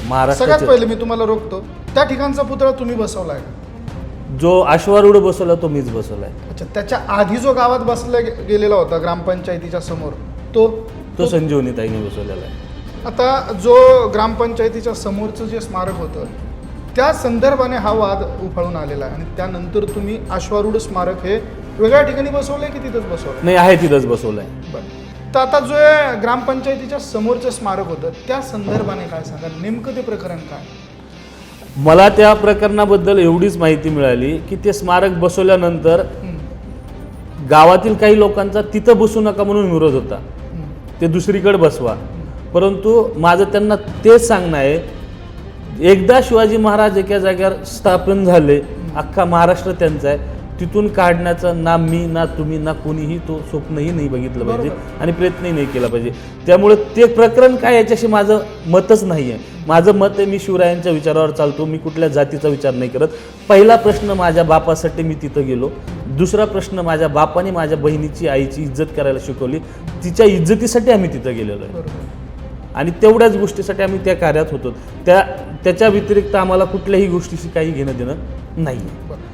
सगळ्यात पहिले मी तुम्हाला रोखतो, त्या ठिकाणचा पुतळा तुम्ही बसवलाय का? जो अश्वारूढ बसवला तो मीच बसवलाय. अच्छा, त्याच्या आधी जो गावात बसला गेलेला होता ग्रामपंचायतीच्या समोर तो संजीवनी ताईने बसवलेला आहे. आता जो ग्रामपंचायतीच्या समोरचं जे स्मारक होतं त्या संदर्भाने हा वाद उफाळून आलेला आहे आणि त्यानंतर तुम्ही अश्वारूढ स्मारक हे वेगळ्या ठिकाणी बसवलंय की तिथंच बसवलंय? नाही, आहे तिथंच बसवलंय. बरं, तर आता जो ग्रामपंचायतीच्या समोरचं स्मारक होतं त्या संदर्भाने काय सांगा, नेमकं ते प्रकरण काय? मला त्या प्रकरणाबद्दल एवढीच माहिती मिळाली की ते स्मारक बसवल्यानंतर गावातील काही लोकांचा तिथं बसू नका म्हणून विरोध होता, ते दुसरीकडे बसवा. परंतु माझं त्यांना तेच सांगणं आहे, एकदा शिवाजी महाराज एका जागेवर स्थापन झाले, अख्खा महाराष्ट्र त्यांचा आहे, तिथून काढण्याचं ना मी ना तुम्ही ना कोणीही तो स्वप्नही नाही बघितलं पाहिजे आणि प्रयत्नही नाही केला पाहिजे. त्यामुळे ते प्रकरण काय याच्याशी माझं मतच नाही आहे. माझं मत आहे, मी शिवरायांच्या विचारावर चालतो, मी कुठल्या जातीचा विचार नाही करत. पहिला प्रश्न माझ्या बापासाठी मी तिथं गेलो. दुसरा प्रश्न माझ्या बापाने माझ्या बहिणीची आईची इज्जत करायला शिकवली, तिच्या इज्जतीसाठी आम्ही तिथं गेलेलो आहे आणि तेवढ्याच गोष्टीसाठी आम्ही त्या कार्यात होतो. त्याच्या व्यतिरिक्त आम्हाला कुठल्याही गोष्टीशी काही घेणं देणं नाही आहे.